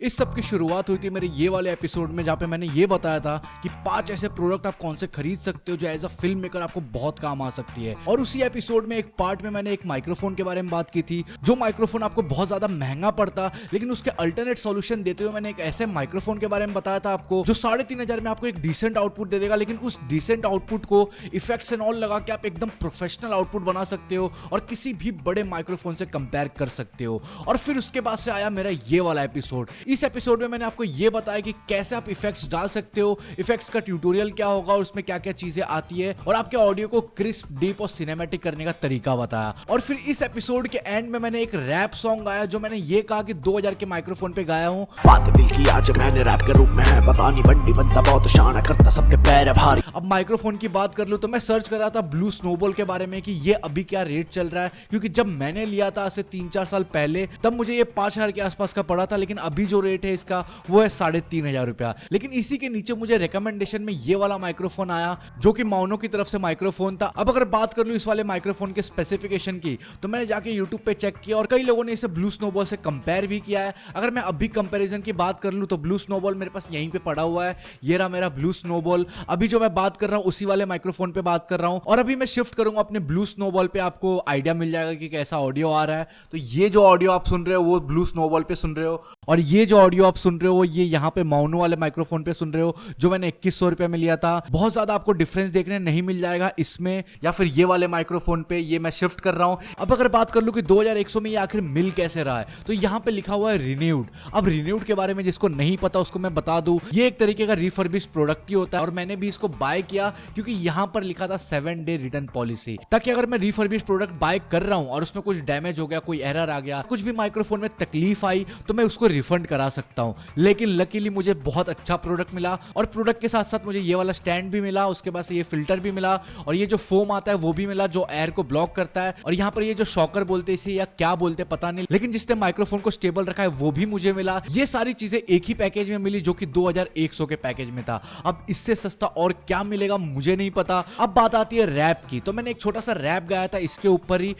इस सब की शुरुआत हुई थी मेरे ये वाले एपिसोड में, जहाँ पे मैंने ये बताया था कि 5 ऐसे प्रोडक्ट आप कौन से खरीद सकते हो जो एज अ फिल्म मेकर आपको बहुत काम आ सकती है। और उसी एपिसोड में एक पार्ट में मैंने एक माइक्रोफोन के बारे में बात की थी, जो माइक्रोफोन आपको बहुत ज्यादा महंगा पड़ता, लेकिन उसके अल्टरनेट सॉल्यूशन देते हुए मैंने एक ऐसे माइक्रोफोन के बारे में बताया था आपको जो 3,500 में आपको एक डिसेंट आउटपुट दे देगा, लेकिन उस डिसेंट आउटपुट को इफेक्ट्स एंड ऑल लगा के आप एकदम प्रोफेशनल आउटपुट बना सकते हो और किसी भी बड़े माइक्रोफोन से कंपेयर कर सकते हो। और फिर उसके बाद से आया मेरा ये वाला एपिसोड। इस एपिसोड में मैंने आपको ये बताया कि कैसे आप इफेक्ट्स डाल सकते हो, इफेक्ट्स का ट्यूटोरियल क्या होगा और उसमें क्या क्या चीजें आती है, और आपके ऑडियो को क्रिस्प, डीप और सिनेमैटिक करने का तरीका बताया। और फिर इस एपिसोड के एंड में मैंने एक रैप सॉन्ग गाया जो मैंने ये कहा कि 2000 के माइक्रोफोन पे गाया हूँ। बात दिल की आज मैंने रैप के रूप में है बतानी, बंडी बनता बहुत शाना करता सबके पैर भारी। अब माइक्रोफोन की बात कर लूं तो मैं सर्च कर रहा था ब्लू स्नोबॉल के बारे में कि ये अभी क्या रेट चल रहा है, क्योंकि जब मैंने लिया था आज से 3-4 साल पहले तब मुझे ये 5,000 के आसपास का पड़ा था, लेकिन अभी जो रेट है इसका वो है 3,500 रुपया। लेकिन इसी के नीचे मुझे रिकमेंडेशन में ये वाला माइक्रोफोन आया जो कि माउनो की तरफ से माइक्रोफोन था। अब अगर बात कर लूं इस वाले माइक्रोफोन के स्पेसिफिकेशन की तो मैंने जाके यूट्यूब पे चेक किया और कई लोगों ने इसे ब्लू स्नोबॉल से कंपेयर भी किया है। अगर मैं अभी कंपैरिजन की बात कर लूं तो ब्लू स्नोबॉल मेरे पास यहीं पे पड़ा हुआ है, ये रहा मेरा ब्लू स्नोबॉल। अभी जो मैं बात कर रहा हूं उसी वाले माइक्रोफोन पे बात कर रहा हूं, और अभी मैं शिफ्ट करूंगा अपने ब्लू स्नोबॉल पे, आपको आइडिया मिल जाएगा कि कैसा ऑडियो आ रहा है। तो ये जो ऑडियो आप सुन रहे हो वो ब्लू स्नोबॉल पे सुन रहे हो, और ये जो ऑडियो आप सुन रहे हो वो ये यहाँ पे माउनो वाले माइक्रोफोन पे सुन रहे हो जो मैंने 2100 रुपये में लिया था। बहुत ज्यादा आपको डिफरेंस देखने नहीं मिल जाएगा इसमें या फिर ये वाले माइक्रोफोन पे। ये मैं शिफ्ट कर रहा हूं। अब अगर बात कर लूं कि 2100 में ये आखिर मिल कैसे रहा है, तो यहाँ पे लिखा हुआ है रिन्यूड। अब रिन्यूड के बारे में जिसको नहीं पता उसको मैं बता दूं, ये एक तरीके का रिफर्बिश्ड प्रोडक्ट ही होता है, और मैंने भी इसको बाय किया क्योंकि यहाँ पर लिखा था 7 डे रिटर्न पॉलिसी, ताकि अगर मैं रिफर्बिश्ड प्रोडक्ट बाय कर रहा हूँ और उसमें कुछ डैमेज हो गया, कोई एरर आ गया, कुछ भी माइक्रोफोन में तकलीफ आई तो मैं उसको रिफंड करा सकता हूँ। लेकिन लकीली मुझे बहुत अच्छा प्रोडक्ट मिला, और प्रोडक्ट के साथ साथ मुझे ये वाला स्टैंड भी मिला, उसके बाद से ये फिल्टर भी मिला, और ये जो फोम आता है वो भी मिला जो एयर को ब्लॉक करता है, और यहाँ पर ये जो शॉकर बोलते हैं इसे या क्या बोलते हैं पता नहीं, लेकिन जिसने माइक्रोफोन को स्टेबल रखा है वो भी मुझे मिला। ये सारी चीजें एक ही पैकेज में मिली जो कि 2100 के पैकेज में था। अब इससे सस्ता और क्या मिलेगा मुझे नहीं पता। अब बात आती है रैप की, तो मैंने एक छोटा सा रैप गाया था इसके ऊपर ही,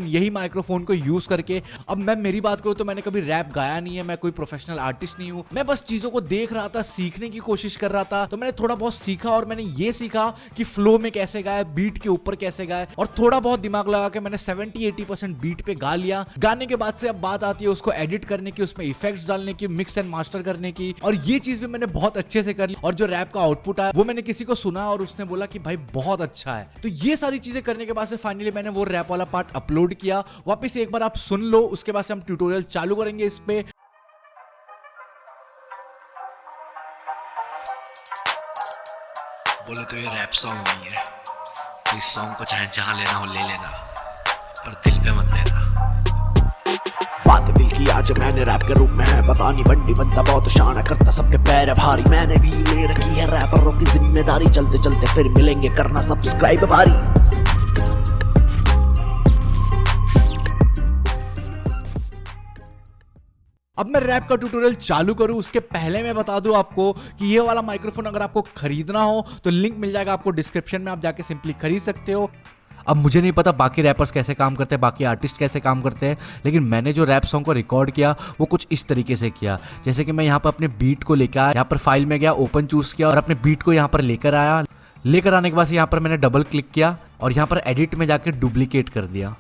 यही माइक्रोफोन को यूज करके। अब मैं मेरी बात करूं तो मैंने कभी रैप गाया नहीं है, मैं कोई प्रोफेशनल आर्टिस्ट नहीं हूं, मैं बस चीजों को देख रहा था, सीखने की कोशिश कर रहा था। तो मैंने थोड़ा बहुत सीखा, और मैंने ये सीखा कि फ्लो में कैसे गाए, बीट के ऊपर कैसे गाए, और थोड़ा बहुत दिमाग लगा के मैंने 70-80% बीट पे गा लिया। गाने के बाद से अब बात आती है उसको एडिट करने की, उसमें इफेक्ट्स डालने की, मिक्स एंड मास्टर करने की, और ये चीज भी मैंने बहुत अच्छे से कर ली। और जो रैप का आउटपुट आया वो मैंने किसी को सुना और उसने बोला कि भाई बहुत अच्छा है। तो ये सारी चीजें करने के बाद से फाइनली मैंने वो रैप वाला पार्ट अपलोड किया। वापस एक बार आप सुन लो, उसके बाद से हम ट्यूटोरियल चालू करेंगे इस पे। बोले तो ये रैप सॉन्ग नहीं है, तो इस सॉन्ग को चाहे जहां लेना हो ले लेना, पर दिल पे मत लेना। बात दिल की आज मैंने रैप के रूप में है बतानी, बंडी बनता बहुत शाना करता सबके पैर भारी। मैंने भी ले रखी है रैपरों की जिम्मेदारी, चलते चलते फिर मिलेंगे करना सब्सक्राइब भारी। अब मैं रैप का ट्यूटोरियल चालू करूं उसके पहले मैं बता दूं आपको कि ये वाला माइक्रोफोन अगर आपको खरीदना हो तो लिंक मिल जाएगा आपको डिस्क्रिप्शन में, आप जाके सिंपली खरीद सकते हो। अब मुझे नहीं पता बाकी रैपर्स कैसे काम करते हैं, बाकी आर्टिस्ट कैसे काम करते हैं, लेकिन मैंने जो रैप सॉन्ग को रिकॉर्ड किया वो कुछ इस तरीके से किया। जैसे कि मैं यहाँ पर अपने बीट को लेकर आया, यहाँ पर फाइल में गया, ओपन चूज किया और अपने बीट को यहाँ पर लेकर आया। लेकर आने के बाद यहाँ पर मैंने डबल क्लिक किया और यहाँ पर एडिट में जाकर डुप्लीकेट कर दिया।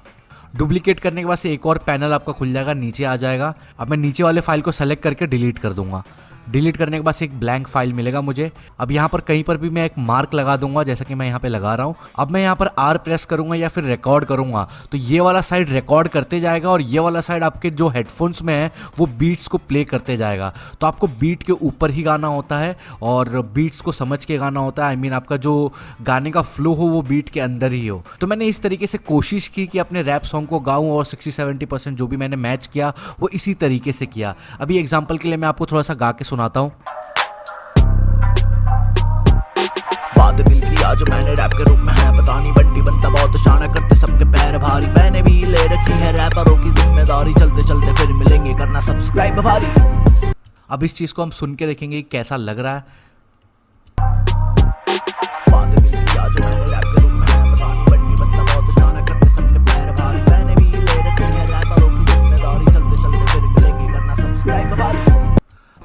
डुप्लीकेट करने के बाद से एक और पैनल आपका खुल जाएगा, नीचे आ जाएगा। अब मैं नीचे वाले फाइल को सेलेक्ट करके डिलीट कर दूंगा। डिलीट करने के बाद से एक ब्लैंक फाइल मिलेगा मुझे। अब यहाँ पर कहीं पर भी मैं एक मार्क लगा दूंगा, जैसा कि मैं यहाँ पे लगा रहा हूँ। अब मैं यहाँ पर आर प्रेस करूंगा या फिर रिकॉर्ड करूंगा तो ये वाला साइड रिकॉर्ड करते जाएगा और ये वाला साइड आपके जो हेडफोन्स में है वो बीट्स को प्ले करते जाएगा। तो आपको बीट के ऊपर ही गाना होता है और बीट्स को समझ के गाना होता है। आपका जो गाने का फ्लो हो वो बीट के अंदर ही हो। तो मैंने इस तरीके से कोशिश की कि अपने रैप सॉन्ग को गाऊं और 60-70% जो भी मैंने मैच किया वो इसी तरीके से किया। अभी एग्जाम्पल के लिए मैं आपको थोड़ा सा गा के सुनाता हूँ। बात दिल की आज मैंने रैप के रूप में है बतानी, बंटी बनता बहुत शाना करते सबके पैर भारी। मैंने भी ले रखी है रैपरों की जिम्मेदारी, चलते चलते फिर मिलेंगे करना सब्सक्राइब भारी। अब इस चीज को हम सुन के देखेंगे कैसा लग रहा है।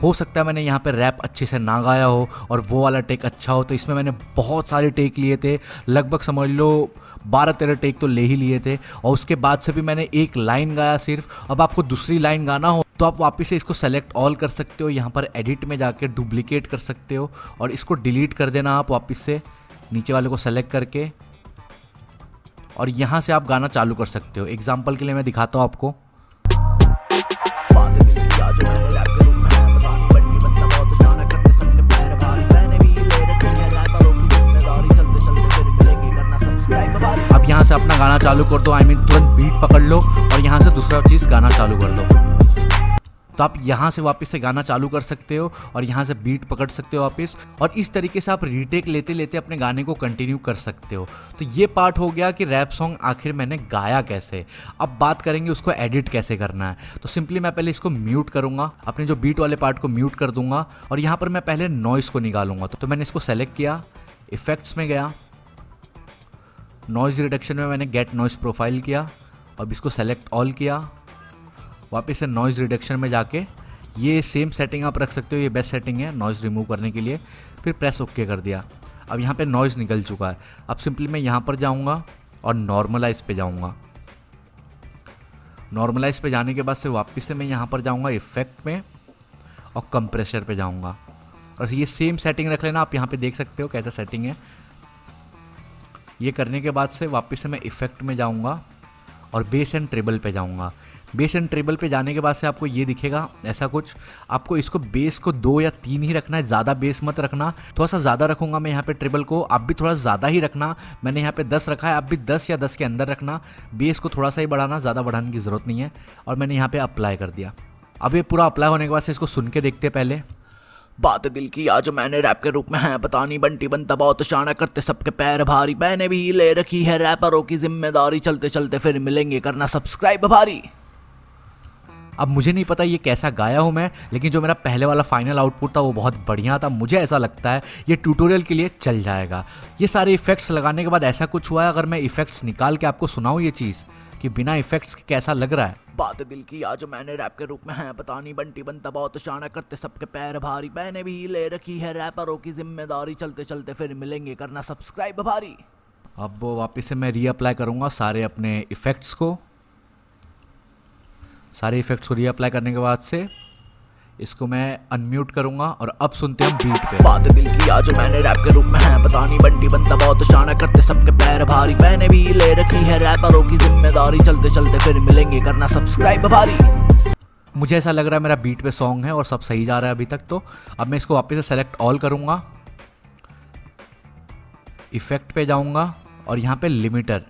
हो सकता है मैंने यहाँ पे रैप अच्छे से ना गाया हो और वो वाला टेक अच्छा हो, तो इसमें मैंने बहुत सारे टेक लिए थे, लगभग समझ लो 12-13 टेक तो ले ही लिए थे। और उसके बाद से भी मैंने एक लाइन गाया सिर्फ। अब आपको दूसरी लाइन गाना हो तो आप वापस से इसको सेलेक्ट ऑल कर सकते हो, यहाँ पर एडिट में जाके डुप्लीकेट कर सकते हो और इसको डिलीट कर देना आप वापस से नीचे वाले को सेलेक्ट करके, और यहाँ से आप गाना चालू कर सकते हो। एग्जाम्पल के लिए मैं दिखाता हूँ आपको। अब यहाँ से अपना गाना चालू कर दो, तुरंत बीट पकड़ लो और यहाँ से दूसरा चीज़ गाना चालू कर दो। तो आप यहाँ से वापस से गाना चालू कर सकते हो और यहाँ से बीट पकड़ सकते हो वापस, और इस तरीके से आप रीटेक लेते लेते अपने गाने को कंटिन्यू कर सकते हो। तो ये पार्ट हो गया कि रैप सॉन्ग आखिर मैंने गाया कैसे। अब बात करेंगे उसको एडिट कैसे करना है। तो सिंपली मैं पहले इसको म्यूट करूँगा, अपने जो बीट वाले पार्ट को म्यूट कर दूंगा और यहाँ पर मैं पहले नॉइस को निकालूंगा। तो मैंने इसको सेलेक्ट किया, इफेक्ट्स में गया, नॉइज़ रिडक्शन में मैंने गेट नॉइज़ प्रोफाइल किया, अब इसको सेलेक्ट ऑल किया, वापस से नॉइज़ रिडक्शन में जाके ये सेम सेटिंग आप रख सकते हो, ये बेस्ट सेटिंग है नॉइज़ रिमूव करने के लिए। फिर प्रेस ओके कर दिया। अब यहाँ पे नॉइज़ निकल चुका है। अब सिंपली मैं यहाँ पर जाऊँगा और नॉर्मलाइज पे जाऊँगा। नॉर्मलाइज पे जाने के बाद से वापस से मैं यहाँ पर जाऊँगा इफेक्ट में और कंप्रेसर पे जाऊँगा, और ये सेम सेटिंग रख लेना। आप यहाँ पे देख सकते हो कैसा सेटिंग है। ये करने के बाद से वापस से मैं इफेक्ट में जाऊँगा और बेस एंड ट्रेबल पे जाऊँगा। बेस एंड ट्रेबल पे जाने के बाद से आपको ये दिखेगा ऐसा कुछ। आपको इसको बेस को 2 या 3 ही रखना है, ज़्यादा बेस मत रखना। थोड़ा सा ज़्यादा रखूँगा मैं यहाँ पे ट्रेबल को, आप भी थोड़ा ज़्यादा ही रखना। मैंने यहाँ पे 10 रखा है, आप भी 10 या 10 के अंदर रखना। बेस को थोड़ा सा ही बढ़ाना, ज़्यादा बढ़ाने की ज़रूरत नहीं है। और मैंने यहाँ पर अप्लाई कर दिया। अब ये पूरा अप्लाई होने के बाद से इसको सुन के देखते पहले। बात दिल की आज मैंने रैप के रूप में है पता नहीं बंटी बनता बहुत शाना करते सबके पैर भारी। मैंने भी ले रखी है रैपरों की जिम्मेदारी, चलते चलते फिर मिलेंगे करना सब्सक्राइब भारी। अब मुझे नहीं पता ये कैसा गाया हूँ मैं, लेकिन जो मेरा पहले वाला फाइनल आउटपुट था वो बहुत बढ़िया था। मुझे ऐसा लगता है ये ट्यूटोरियल के लिए चल जाएगा। ये सारे इफेक्ट्स लगाने के बाद ऐसा कुछ हुआ है, अगर मैं इफेक्ट्स निकाल के आपको सुनाऊँ ये चीज़ कि बिना इफेक्ट्स के कैसा लग रहा है। बात दिल की आज मैंने रैप के रूप में है पता नहीं बंटी बनता बहुत शाना करते सबके पैर भारी। मैंने भी ले रखी है रैपरों की जिम्मेदारी, चलते चलते फिर मिलेंगे करना सब्सक्राइब भारी। अब वापस से मैं रीअप्लाई करूँगा सारे अपने इफ़ेक्ट्स को। सारे इफेक्ट्स को रीअप्लाई करने के बाद से इसको मैं अनम्यूट करूंगा और अब सुनते हैं बीट पे। बात दिल की आज मैंने रैप के रूप में है पता नहीं बंटी बनता बहुत शाना करते सबके पैर भारी। मैंने भी ले रखी है रैपरों की जिम्मेदारी, चलते चलते फिर मिलेंगे करना सब्सक्राइब भारी। मुझे ऐसा लग रहा है मेरा बीट पे सॉन्ग है और सब सही जा रहा है अभी तक। तो अब मैं इसको वापस से सेलेक्ट ऑल करूंगा, इफेक्ट पे जाऊंगा और यहाँ पे लिमिटर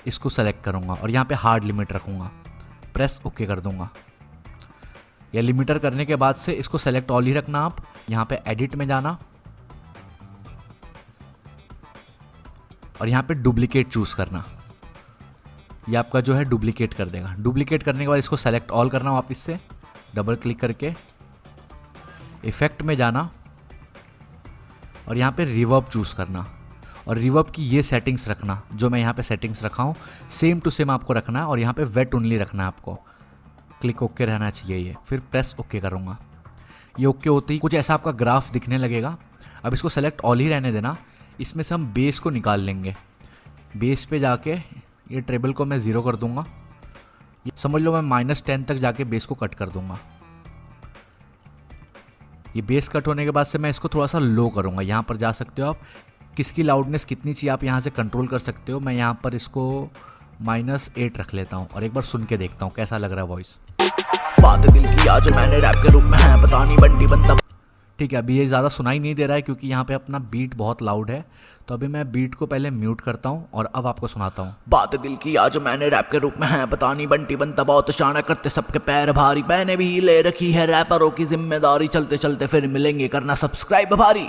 इसको सेलेक्ट करूंगा और यहाँ पे हार्ड लिमिट रखूंगा, प्रेस ओके कर दूंगा। या लिमिटर करने के बाद से इसको सेलेक्ट ऑल ही रखना। आप यहाँ पे एडिट में जाना और यहाँ पे डुप्लीकेट चूज करना। ये आपका जो है डुप्लीकेट कर देगा। डुप्लीकेट करने के बाद इसको सेलेक्ट ऑल करना, वापस से डबल क्लिक करके इफेक्ट में जाना और यहाँ पे रिवर्ब चूज करना और रिवर्ब की ये सेटिंग्स रखना जो मैं यहाँ पे सेटिंग्स रखा हूँ, सेम टू सेम आपको रखना है और यहाँ पे वेट ओनली रखना है आपको। क्लिक ओके रहना चाहिए ये। फिर प्रेस ओके करूँगा। ये ओके होते ही कुछ ऐसा आपका ग्राफ दिखने लगेगा। अब इसको सेलेक्ट ऑल ही रहने देना। इसमें से हम बेस को निकाल लेंगे। बेस पे जाके ये ट्रेबल को मैं 0 कर दूंगा। ये समझ लो मैं -10 तक जाके बेस को कट कर दूंगा। ये बेस कट होने के बाद से मैं इसको थोड़ा सा लो करूँगा। यहाँ पर जा सकते हो आप, किसकी लाउडनेस कितनी चाहिए आप यहाँ से कंट्रोल कर सकते हो। मैं यहाँ पर इसको -8 रख लेता हूँ और एक बार सुन के देखता हूँ कैसा लग रहा है वॉइस। बात दिल की आज मैंने रैप के रूप में है पता नहीं बंटी बनता। ठीक है, अभी ये ज़्यादा सुनाई नहीं दे रहा है क्योंकि यहाँ पे अपना बीट बहुत लाउड है। तो अभी मैं बीट को पहले म्यूट करता हूँ और अब आपको सुनाता हूँ। बात दिल की आज मैंने रैप के रूप में है पता नहीं बंटी बनता बहुत शाना करते सबके पैर भारी। मैंने भी ले रखी है रैपरों की जिम्मेदारी, चलते चलते फिर मिलेंगे करना सब्सक्राइब भारी।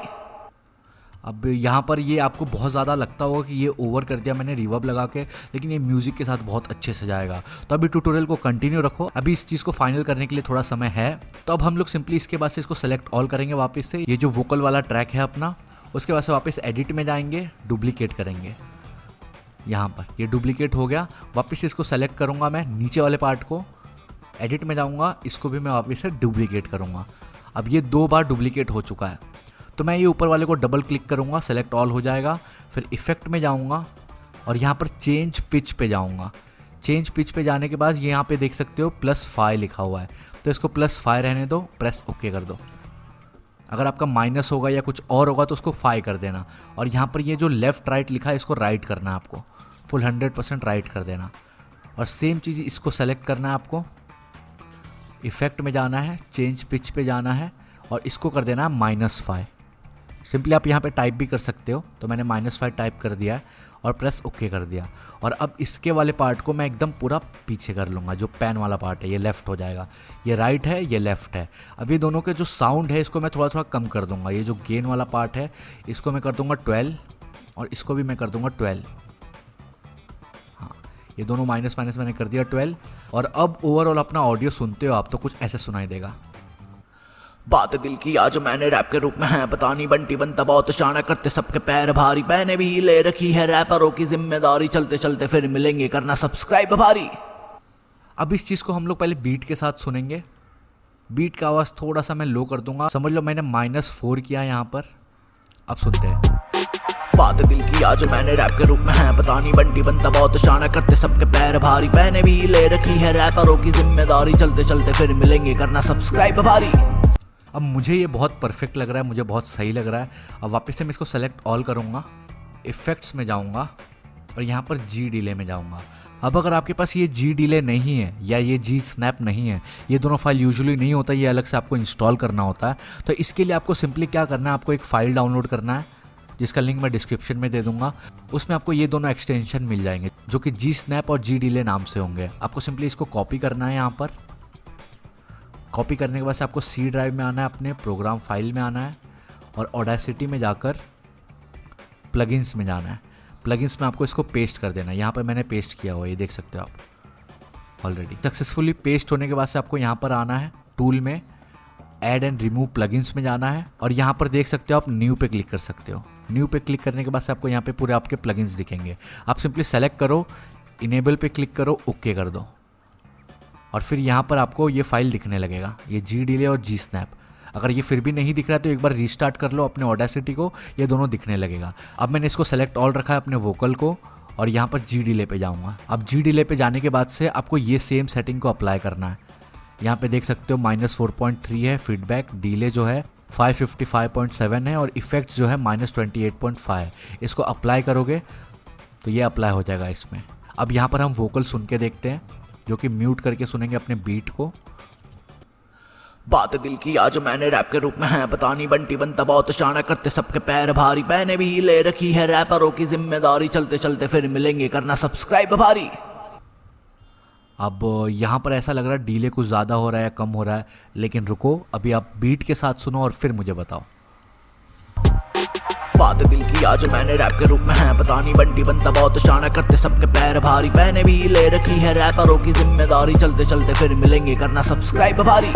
अब यहाँ पर ये आपको बहुत ज़्यादा लगता होगा कि ये ओवर कर दिया मैंने रिवर्ब लगा के, लेकिन ये म्यूज़िक के साथ बहुत अच्छे से जाएगा। तो अभी ट्यूटोरियल को कंटिन्यू रखो। अभी इस चीज़ को फाइनल करने के लिए थोड़ा समय है। तो अब हम लोग सिंपली इसके बाद से इसको सेलेक्ट ऑल करेंगे वापस से। ये जो वोकल वाला ट्रैक है अपना, उसके बाद से वापस एडिट में जाएंगे, डुप्लीकेट करेंगे। यहाँ पर ये डुप्लीकेट हो गया। वापस से इसको सेलेक्ट करूँगा मैं नीचे वाले पार्ट को, एडिट में जाऊँगा, इसको भी मैं वापस से डुप्लीकेट करूँगा। अब ये 2 बार डुप्लीकेट हो चुका है, तो मैं ये ऊपर वाले को डबल क्लिक करूँगा, सेलेक्ट ऑल हो जाएगा। फिर इफेक्ट में जाऊँगा और यहाँ पर चेंज पिच पे जाऊँगा। चेंज पिच पे जाने के बाद यहाँ पे देख सकते हो +5 लिखा हुआ है, तो इसको +5 रहने दो, प्रेस ओके कर दो। अगर आपका माइनस होगा या कुछ और होगा तो उसको 5 कर देना। और यहाँ पर ये जो लेफ़्ट राइट लिखा है इसको राइट करना है आपको, फुल 100% राइट कर देना। और सेम चीज़ इसको सेलेक्ट करना है आपको, इफेक्ट में जाना है, चेंज पिच पे जाना है और इसको कर देना है -5। सिंपली आप यहाँ पे टाइप भी कर सकते हो, तो मैंने -5 टाइप कर दिया है और प्रेस ओके कर दिया। और अब इसके वाले पार्ट को मैं एकदम पूरा पीछे कर लूँगा। जो पेन वाला पार्ट है ये लेफ़्ट हो जाएगा, ये राइट है, ये लेफ़्ट है। अब ये दोनों के जो साउंड है इसको मैं थोड़ा थोड़ा कम कर दूँगा। ये जो गेन वाला पार्ट है इसको मैं कर दूँगा 12 और इसको भी मैं कर दूँगा 12। हाँ, ये दोनों माइनस मैंने कर दिया 12। और अब ओवरऑल अपना ऑडियो सुनते हो आप तो कुछ ऐसे सुनाई देगा। बात दिल की आज मैंने रैप के रूप में है बतानी, बंटी बनता बहुत शाना करते सबके पैर भारी, मैंने भी ले रखी है रैपरों की जिम्मेदारी, चलते चलते फिर मिलेंगे करना सब्सक्राइब भारी। अब इस चीज़ को हम लोग पहले बीट के साथ सुनेंगे। बीट का आवाज़ थोड़ा सा मैं लो कर दूंगा, समझ लो मैंने -4 किया यहाँ पर। अब सुनते हैं। बात दिल की आज मैंने रैप के रूप में है बतानी, बंटी बनता बहुत शाना करते सबके पैर भारी, मैंने भी ले रखी है रैपरों की जिम्मेदारी, चलते चलते फिर मिलेंगे करना सब्सक्राइब भारी। अब मुझे ये बहुत परफेक्ट लग रहा है, मुझे बहुत सही लग रहा है। अब वापस से मैं इसको सेलेक्ट ऑल करूँगा, इफ़ेक्ट्स में जाऊँगा और यहाँ पर जी डिले में जाऊँगा। अब अगर आपके पास ये जी डिले नहीं है या ये जी स्नैप नहीं है, ये दोनों फाइल यूजुअली नहीं होता, ये अलग से आपको इंस्टॉल करना होता है। तो इसके लिए आपको सिंपली क्या करना है, आपको एक फ़ाइल डाउनलोड करना है जिसका लिंक मैं डिस्क्रिप्शन में दे दूँगा। उसमें आपको ये दोनों एक्सटेंशन मिल जाएंगे जो कि जी स्नैप और जी डिले नाम से होंगे। आपको सिंपली इसको कॉपी करना है, यहाँ पर कॉपी करने के बाद से आपको सी ड्राइव में आना है, अपने प्रोग्राम फाइल में आना है और ऑडेसिटी में जाकर प्लगइन्स में जाना है। प्लगइन्स में आपको इसको पेस्ट कर देना है। यहाँ पर मैंने पेस्ट किया हुआ है, ये देख सकते हो आप ऑलरेडी। सक्सेसफुली पेस्ट होने के बाद से आपको यहाँ पर आना है, टूल में ऐड एंड रिमूव प्लगइन्स में जाना है और यहाँ पर देख सकते हो आप न्यू पे क्लिक कर सकते हो। न्यू पे क्लिक करने के बाद से आपको यहाँ पे पूरे आपके प्लगइन्स दिखेंगे। आप सिंपली सेलेक्ट करो, इनेबल पे क्लिक करो, ओके कर दो और फिर यहाँ पर आपको ये फाइल दिखने लगेगा, ये जी डिले और जी स्नैप। अगर ये फिर भी नहीं दिख रहा है तो एक बार रीस्टार्ट कर लो अपने ऑडेसिटी को, ये दोनों दिखने लगेगा। अब मैंने इसको सेलेक्ट ऑल रखा है अपने वोकल को और यहाँ पर जी डिले पे जाऊँगा। अब जी डिले पे जाने के बाद से आपको ये सेम सेटिंग को अप्लाई करना है। यहाँ पे देख सकते हो -4.3 है, फीडबैक डिले जो है 555.7 है और इफेक्ट्स जो है -28.5। इसको अप्लाई करोगे तो ये अप्लाई हो जाएगा इसमें। अब यहाँ पर हम वोकल सुन के देखते हैं, जो कि म्यूट करके सुनेंगे अपने बीट को। बात दिल की आज मैंने रैप के रूप में है बतानी, बंटी बनता बहुत शाना करते सबके पैर भारी, मैंने भी ले रखी है रैपरों की जिम्मेदारी, चलते चलते फिर मिलेंगे करना सब्सक्राइब भारी। अब यहाँ पर ऐसा लग रहा है डिले कुछ ज़्यादा हो रहा है, कम हो रहा है, लेकिन रुको, अभी आप बीट के साथ सुनो और फिर मुझे बताओ। बात दिल की आज मैंने रैप के रूप में है बतानी, बंटी बनता बहुत शाना करते सबके पैर भारी, मैंने भी ले रखी है रैपरों की जिम्मेदारी, चलते चलते फिर मिलेंगे करना सब्सक्राइब भारी।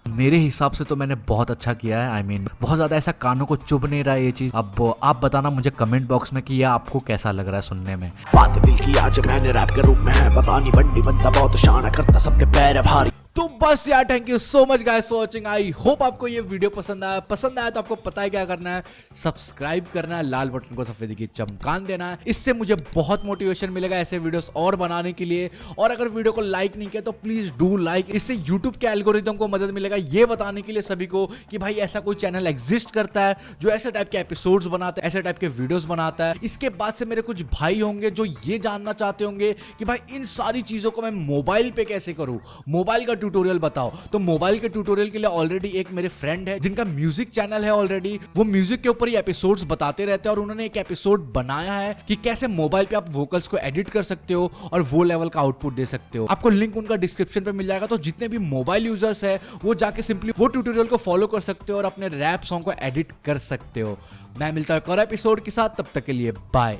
मेरे हिसाब से तो मैंने बहुत अच्छा किया है। I mean, बहुत ज़्यादा ऐसा कानों को चुभ नहीं रहा है ये चीज़। अब आप बताना मुझे कमेंट बॉक्स में कि यह आपको कैसा लग रहा है सुनने में। बात दिल की आज मैंने रैप के रूप में है बतानी, बंटी बनता बहुत शाना करता सबके पैर भारी। तो बस यार, thank you so much guys for watching. I hope आपको ये वीडियो पसंद आया तो आपको पता है क्या करना है, सब्सक्राइब करना है, लाल बटन को सफेद की चमकान देना है। इससे मुझे बहुत मोटिवेशन मिलेगा ऐसे वीडियोस और बनाने के लिए। और अगर वीडियो को लाइक नहीं किया तो प्लीज डू लाइक। इससे यूट्यूब के एल्गोरिथम को मदद मिलेगा ये बताने के लिए सभी को कि भाई ऐसा कोई चैनल एग्जिस्ट करता है जो ऐसे टाइप के एपिसोड्स बनाता है, ऐसे टाइप के वीडियोस बनाता है। इसके बाद से मेरे कुछ भाई होंगे जो ये जानना चाहते होंगे कि भाई इन सारी चीजों को मैं मोबाइल पे कैसे करूं, मोबाइल का ट्यूटोरियल बताओ। तो मोबाइल के ट्यूटोरियल के लिए ऑलरेडी एक मेरे फ्रेंड है जिनका म्यूजिक चैनल है ऑलरेडी, वो म्यूजिक के ऊपर ही एपिसोड्स बताते रहते हैं और उन्होंने एक एपिसोड बनाया है कि कैसे मोबाइल पे आप वोकल्स को एडिट कर सकते हो और वो लेवल का आउटपुट दे सकते हो। आपको लिंक उनका डिस्क्रिप्शन पे मिल जाएगा, तो जितने भी मोबाइल यूजर्स है वो जाके सिंपली वो ट्यूटोरियल को फॉलो कर सकते हो और अपने रैप सॉन्ग को एडिट कर सकते हो। मैं मिलता हूं एक और एपिसोड के साथ, तब तक के लिए बाय।